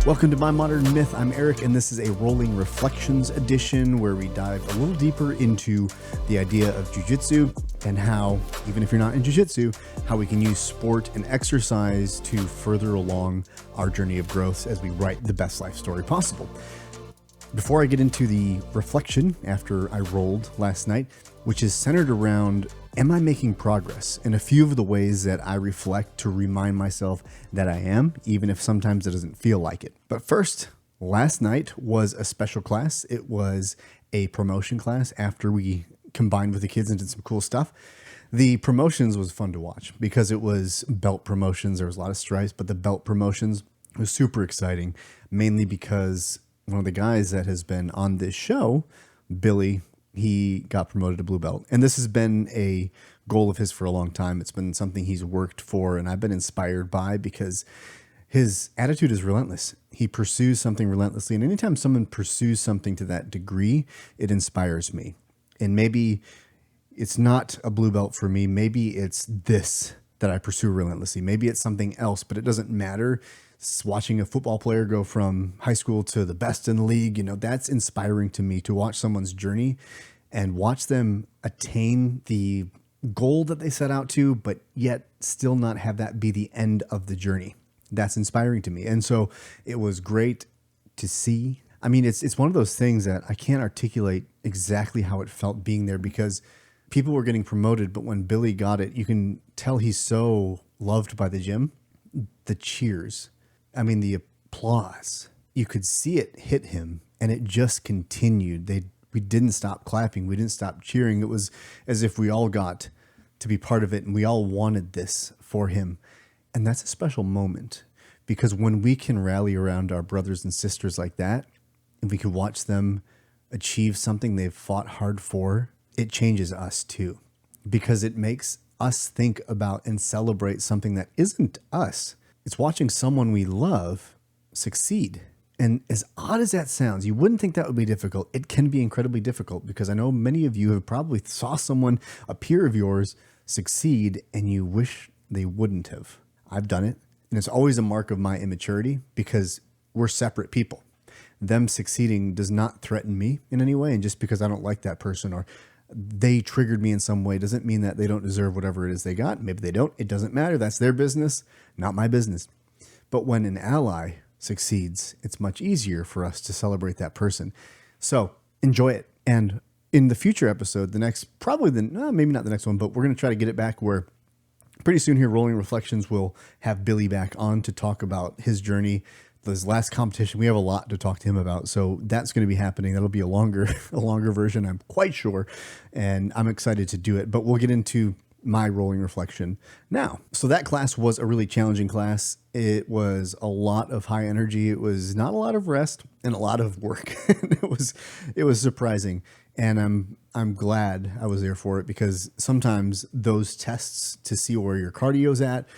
Welcome to My Modern Myth. I'm Eric, and this is a Rolling Reflections edition where we dive a little deeper into the idea of Jujitsu and how, even if you're not in Jujitsu, how we can use sport and exercise to further along our journey of growth as we write the best life story possible. Before I get into the reflection after I rolled last night, which is centered around, am I making progress? And a few of the ways that I reflect to remind myself that I am, even if sometimes it doesn't feel like it. But first, last night was a special class. It was a promotion class after we combined with the kids and did some cool stuff. The promotions was fun to watch because it was belt promotions. There was a lot of stripes, but the belt promotions was super exciting, mainly because one of the guys that has been on this show, Billy, he got promoted to blue belt. And this has been a goal of his for a long time. It's been something he's worked for and I've been inspired by because his attitude is relentless. He pursues something relentlessly. And anytime someone pursues something to that degree, it inspires me. And maybe it's not a blue belt for me. Maybe it's this that I pursue relentlessly. Maybe it's something else, but it doesn't matter. Watching a football player go from high school to the best in the league, that's inspiring to me to watch someone's journey and watch them attain the goal that they set out to, but yet still not have that be the end of the journey. That's inspiring to me. And so it was great to see. I mean, it's one of those things that I can't articulate exactly how it felt being there because people were getting promoted, but when Billy got it, you can tell he's so loved by the gym. The cheers. I mean, the applause, you could see it hit him and it just continued. We didn't stop clapping. We didn't stop cheering. It was as if we all got to be part of it and we all wanted this for him. And that's a special moment because when we can rally around our brothers and sisters like that, and we can watch them achieve something they've fought hard for, it changes us too, because it makes us think about and celebrate something that isn't us. It's watching someone we love succeed. And as odd as that sounds, you wouldn't think that would be difficult. It can be incredibly difficult because I know many of you have probably saw someone, a peer of yours, succeed and you wish they wouldn't have. I've done it. And it's always a mark of my immaturity because we're separate people. Them succeeding does not threaten me in any way. And just because I don't like that person or they triggered me in some way doesn't mean that they don't deserve whatever it is they got. Maybe they don't. It doesn't matter. That's their business, not my business. But when an ally succeeds, it's much easier for us to celebrate that person. So enjoy it. And in the future episode, maybe not the next one, but we're going to try to get it back where pretty soon here, Rolling Reflections will have Billy back on to talk about his journey. This last competition, we have a lot to talk to him about. So that's going to be happening. That'll be a longer version, I'm quite sure. And I'm excited to do it, but we'll get into my rolling reflection now. So that class was a really challenging class. It was a lot of high energy. It was not a lot of rest and a lot of work. It was surprising. And I'm glad I was there for it because sometimes those tests to see where your cardio's at,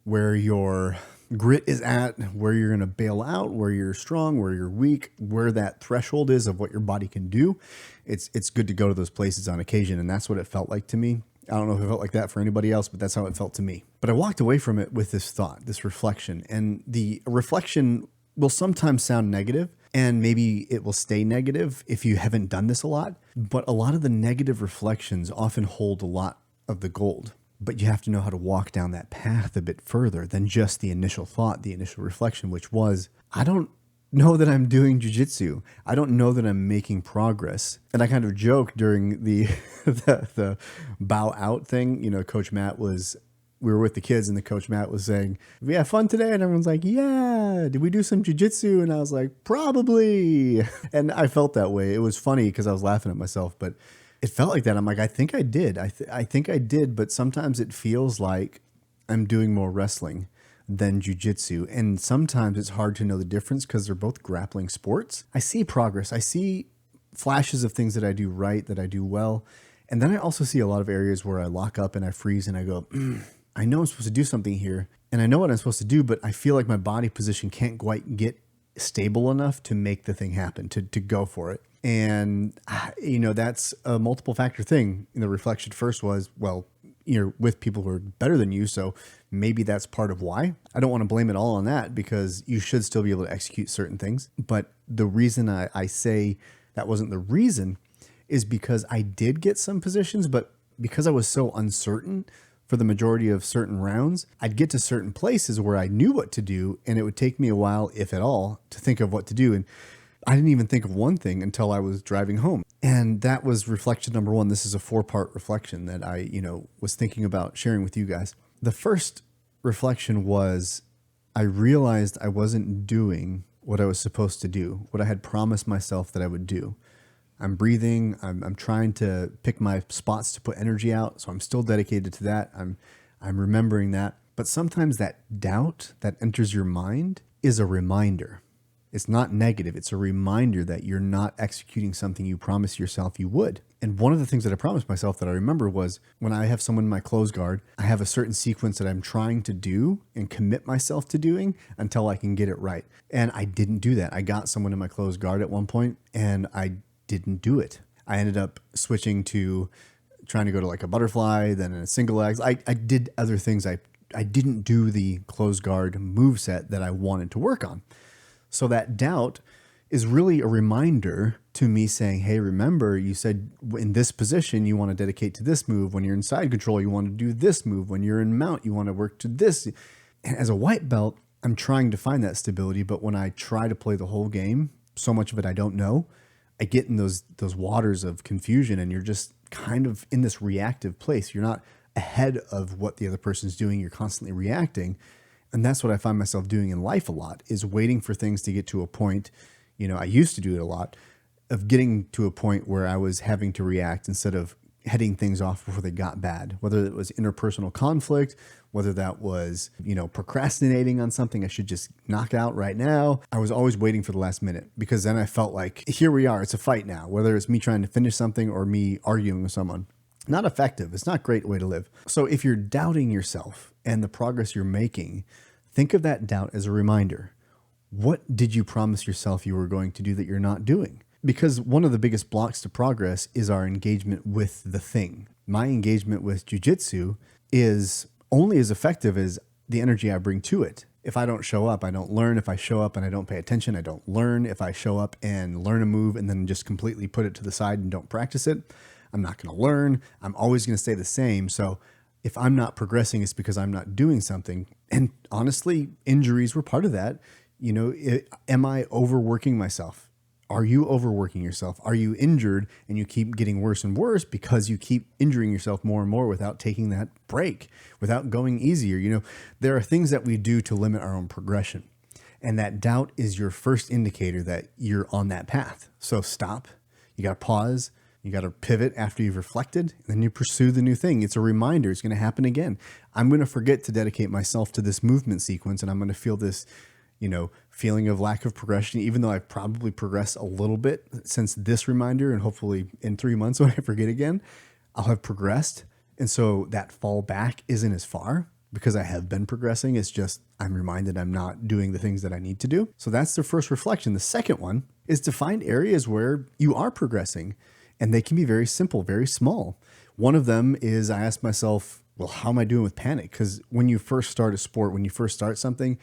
where your grit is at, where you're going to bail out, where you're strong, where you're weak, where that threshold is of what your body can do. It's good to go to those places on occasion. And that's what it felt like to me. I don't know if it felt like that for anybody else, but that's how it felt to me. But I walked away from it with this thought, this reflection, and the reflection will sometimes sound negative and maybe it will stay negative if you haven't done this a lot. But a lot of the negative reflections often hold a lot of the gold. But you have to know how to walk down that path a bit further than just the initial thought, the initial reflection, which was, I don't know that I'm doing jujitsu. I don't know that I'm making progress. And I kind of joked during the bow out thing. Coach Matt we were with the kids and the Coach Matt was saying, we have fun today. And everyone's like, yeah, did we do some jujitsu? And I was like, probably. And I felt that way. It was funny because I was laughing at myself, but it felt like that. I'm like, I think I did. I think I did. But sometimes it feels like I'm doing more wrestling than jujitsu. And sometimes it's hard to know the difference because they're both grappling sports. I see progress. I see flashes of things that I do right, that I do well. And then I also see a lot of areas where I lock up and I freeze and I go, I know I'm supposed to do something here. And I know what I'm supposed to do, but I feel like my body position can't quite get stable enough to make the thing happen, to go for it. And, that's a multiple factor thing. The reflection first was, well, you're with people who are better than you. So maybe that's part of why. I don't want to blame it all on that, because you should still be able to execute certain things. But the reason I say that wasn't the reason is because I did get some positions, but because I was so uncertain for the majority of certain rounds, I'd get to certain places where I knew what to do, and it would take me a while, if at all, to think of what to do. And I didn't even think of one thing until I was driving home. And that was reflection number one. This is a 4-part reflection that I, was thinking about sharing with you guys. The first reflection was I realized I wasn't doing what I was supposed to do, what I had promised myself that I would do. I'm breathing. I'm trying to pick my spots to put energy out. So I'm still dedicated to that. I'm remembering that. But sometimes that doubt that enters your mind is a reminder. It's not negative. It's a reminder that you're not executing something you promised yourself you would. And one of the things that I promised myself that I remember was when I have someone in my close guard, I have a certain sequence that I'm trying to do and commit myself to doing until I can get it right. And I didn't do that. I got someone in my close guard at one point and I didn't do it. I ended up switching to trying to go to like a butterfly, then a single legs. I did other things. I didn't do the close guard move set that I wanted to work on. So that doubt is really a reminder to me saying, hey, remember you said in this position, you want to dedicate to this move. When you're in side control, you want to do this move. When you're in mount, you want to work to this. And as a white belt, I'm trying to find that stability. But when I try to play the whole game, so much of it I don't know. I get in those waters of confusion, and you're just kind of in this reactive place. You're not ahead of what the other person's doing. You're constantly reacting. And that's what I find myself doing in life a lot, is waiting for things to get to a point. I used to do it a lot, of getting to a point where I was having to react instead of heading things off before they got bad, whether it was interpersonal conflict, whether that was, procrastinating on something I should just knock out right now. I was always waiting for the last minute, because then I felt like, here we are, it's a fight now, whether it's me trying to finish something or me arguing with someone. Not effective. It's not a great way to live. So if you're doubting yourself and the progress you're making, think of that doubt as a reminder. What did you promise yourself you were going to do that you're not doing? Because one of the biggest blocks to progress is our engagement with the thing. My engagement with jujitsu is only as effective as the energy I bring to it. If I don't show up, I don't learn. If I show up and I don't pay attention, I don't learn. If I show up and learn a move and then just completely put it to the side and don't practice it, I'm not going to learn. I'm always going to stay the same. So if I'm not progressing, it's because I'm not doing something. And honestly, injuries were part of that. Am I overworking myself? Are you overworking yourself? Are you injured and you keep getting worse and worse because you keep injuring yourself more and more without taking that break, without going easier? There are things that we do to limit our own progression. And that doubt is your first indicator that you're on that path. So stop. You got to pause. You got to pivot after you've reflected, and then you pursue the new thing. It's a reminder. It's going to happen again. I'm going to forget to dedicate myself to this movement sequence, and I'm going to feel this, feeling of lack of progression, even though I've probably progressed a little bit since this reminder, and hopefully in 3 months when I forget again, I'll have progressed. And so that fall back isn't as far because I have been progressing. It's just I'm reminded I'm not doing the things that I need to do. So that's the first reflection. The second one is to find areas where you are progressing. And they can be very simple, very small. One of them is I asked myself, well, how am I doing with panic? Because when you first start a sport, when you first start something,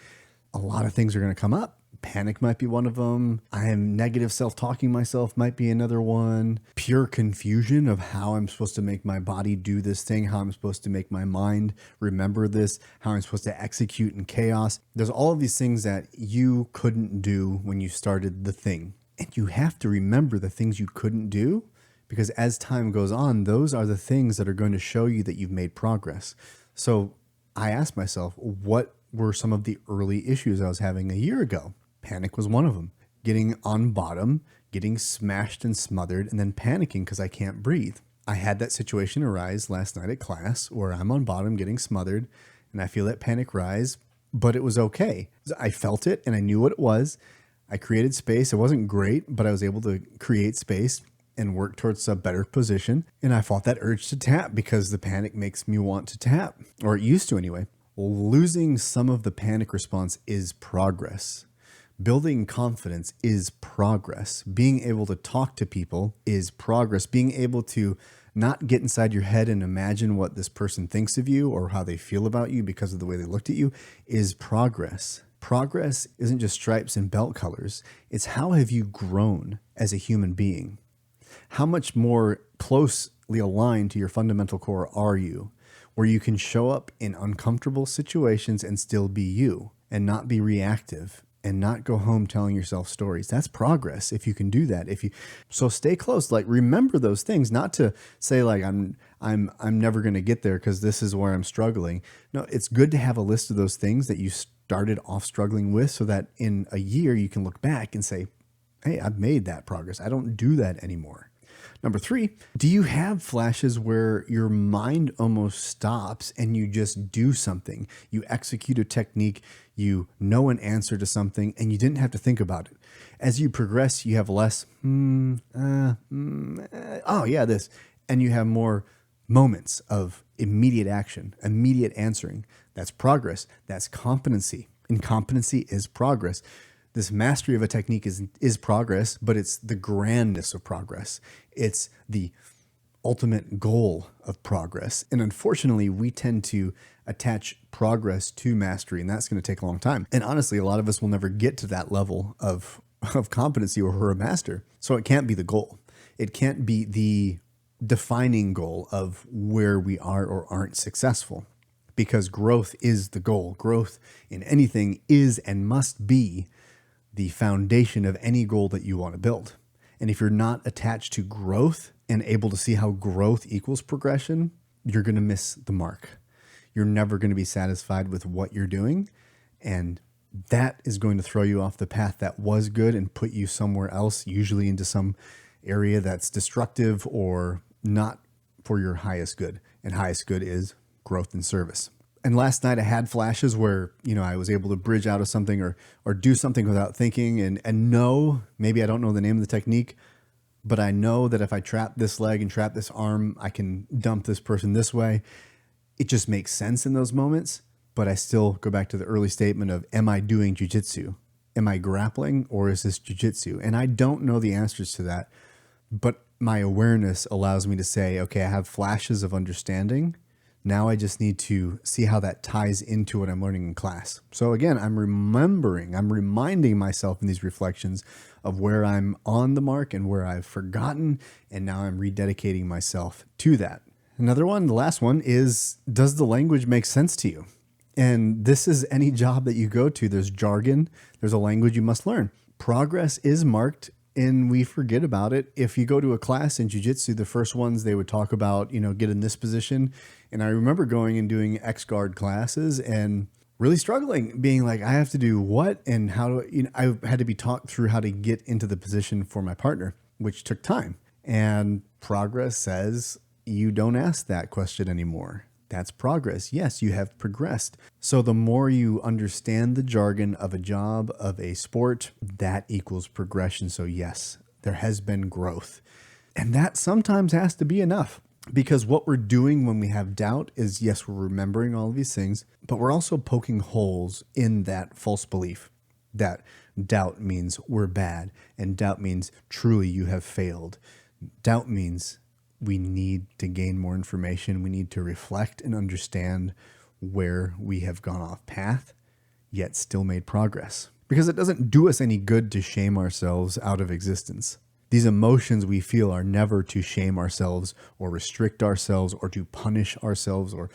a lot of things are going to come up. Panic might be one of them. I am negative self-talking myself might be another one. Pure confusion of how I'm supposed to make my body do this thing, how I'm supposed to make my mind remember this, how I'm supposed to execute in chaos. There's all of these things that you couldn't do when you started the thing. And you have to remember the things you couldn't do, because as time goes on, those are the things that are going to show you that you've made progress. So I asked myself, what were some of the early issues I was having a year ago? Panic was one of them. Getting on bottom, getting smashed and smothered, and then panicking because I can't breathe. I had that situation arise last night at class where I'm on bottom getting smothered and I feel that panic rise, but it was okay. I felt it and I knew what it was. I created space. It wasn't great, but I was able to create space and work towards a better position. And I fought that urge to tap because the panic makes me want to tap, or it used to anyway. Losing some of the panic response is progress. Building confidence is progress. Being able to talk to people is progress. Being able to not get inside your head and imagine what this person thinks of you or how they feel about you because of the way they looked at you, is progress. Progress isn't just stripes and belt colors. It's how have you grown as a human being? How much more closely aligned to your fundamental core are you, where you can show up in uncomfortable situations and still be you and not be reactive and not go home telling yourself stories. That's progress if you can do that. So stay close, like remember those things, not to say like I'm never going to get there because this is where I'm struggling. No, it's good to have a list of those things that you started off struggling with so that in a year you can look back and say, hey, I've made that progress. I don't do that anymore. Number 3, do you have flashes where your mind almost stops and you just do something? You execute a technique, you know an answer to something, and you didn't have to think about it. As you progress, you have less, this, and you have more moments of immediate action, immediate answering. That's progress. That's competency. And competency is progress. This mastery of a technique is progress, but it's the grandness of progress. It's the ultimate goal of progress. And unfortunately, we tend to attach progress to mastery, and that's going to take a long time. And honestly, a lot of us will never get to that level of competency where we're a master. So it can't be the goal. It can't be the defining goal of where we are or aren't successful, because growth is the goal. Growth in anything is and must be the foundation of any goal that you want to build. And if you're not attached to growth and able to see how growth equals progression, you're going to miss the mark. You're never going to be satisfied with what you're doing. And that is going to throw you off the path that was good and put you somewhere else, usually into some area that's destructive or not for your highest good. And highest good is growth and service. And last night I had flashes where, I was able to bridge out of something or do something without thinking and know, maybe I don't know the name of the technique, but I know that if I trap this leg and trap this arm, I can dump this person this way. It just makes sense in those moments, but I still go back to the early statement of, am I doing jujitsu? Am I grappling or is this jujitsu? And I don't know the answers to that, but my awareness allows me to say, okay, I have flashes of understanding. Now I just need to see how that ties into what I'm learning in class. So again, I'm reminding myself in these reflections of where I'm on the mark and where I've forgotten. And now I'm rededicating myself to that. Another one, the last one is, does the language make sense to you? And this is any job that you go to. There's jargon. There's a language you must learn. Progress is marked and we forget about it. If you go to a class in jiu-jitsu, the first ones they would talk about, get in this position. And I remember going and doing X-guard classes and really struggling, being like, I have to do what and how do I had to be taught through how to get into the position for my partner, which took time. And progress says you don't ask that question anymore. That's progress. Yes, you have progressed. So the more you understand the jargon of a job, of a sport, that equals progression. So yes, there has been growth. And that sometimes has to be enough, because what we're doing when we have doubt is, yes, we're remembering all of these things, but we're also poking holes in that false belief that doubt means we're bad, and doubt means truly you have failed. Doubt means we need to gain more information. We need to reflect and understand where we have gone off path, yet still made progress. Because it doesn't do us any good to shame ourselves out of existence. These emotions we feel are never to shame ourselves or restrict ourselves or to punish ourselves or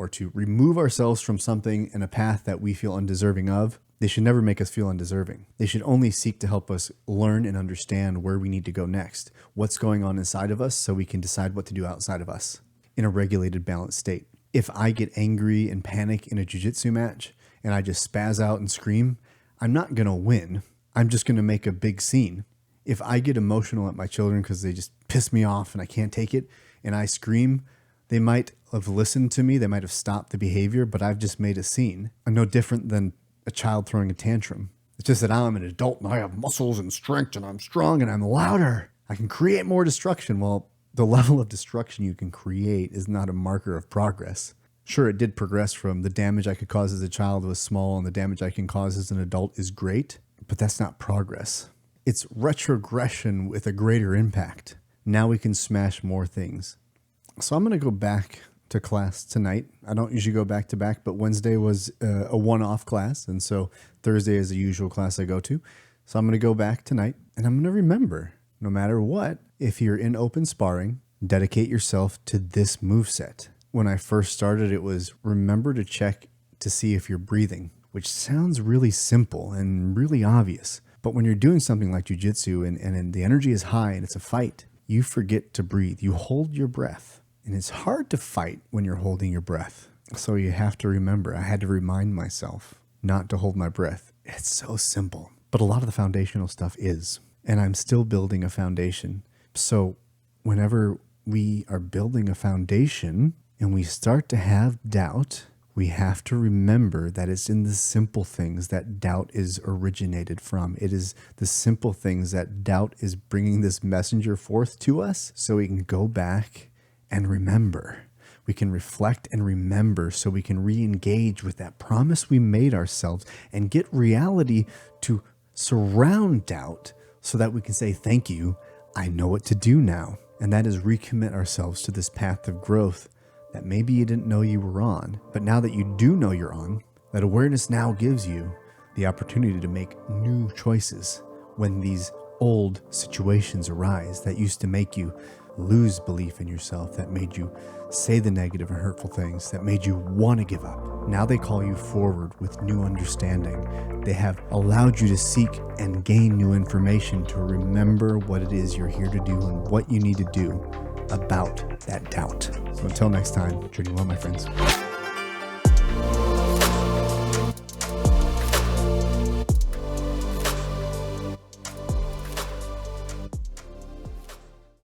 to remove ourselves from something in a path that we feel undeserving of. They should never make us feel undeserving. They should only seek to help us learn and understand where we need to go next, what's going on inside of us, so we can decide what to do outside of us in a regulated, balanced state. If I get angry and panic in a jiu-jitsu match and I just spaz out and scream, I'm not going to win. I'm just going to make a big scene. If I get emotional at my children because they just piss me off and I can't take it and I scream, they might have listened to me. They might have stopped the behavior, but I've just made a scene. I'm no different than a child throwing a tantrum. It's just that I'm an adult and I have muscles and strength and I'm strong and I'm louder. I can create more destruction. Well, the level of destruction you can create is not a marker of progress. Sure, it did progress from the damage I could cause as a child was small and the damage I can cause as an adult is great, but that's not progress. It's retrogression with a greater impact. Now we can smash more things. So I'm going to go back to class tonight. I don't usually go back to back, but Wednesday was a one-off class. And so Thursday is the usual class I go to. So I'm going to go back tonight and I'm going to remember, no matter what, if you're in open sparring, dedicate yourself to this moveset. When I first started, it was remember to check to see if you're breathing, which sounds really simple and really obvious. But when you're doing something like jujitsu and the energy is high and it's a fight, you forget to breathe. You hold your breath. And it's hard to fight when you're holding your breath. So you have to remember, I had to remind myself not to hold my breath. It's so simple. But a lot of the foundational stuff is. And I'm still building a foundation. So whenever we are building a foundation and we start to have doubt, we have to remember that it's in the simple things that doubt is originated from. It is the simple things that doubt is bringing this messenger forth to us so we can go back and remember. We can reflect and remember so we can re-engage with that promise we made ourselves and get reality to surround doubt so that we can say, thank you, I know what to do now. And that is recommit ourselves to this path of growth that maybe you didn't know you were on. But now that you do know you're on, that awareness now gives you the opportunity to make new choices when these old situations arise that used to make you lose belief in yourself, that made you say the negative and hurtful things, that made you want to give up. Now they call you forward with new understanding. They have allowed you to seek and gain new information to remember what it is you're here to do and what you need to do about that doubt. So until next time, journey well, my friends.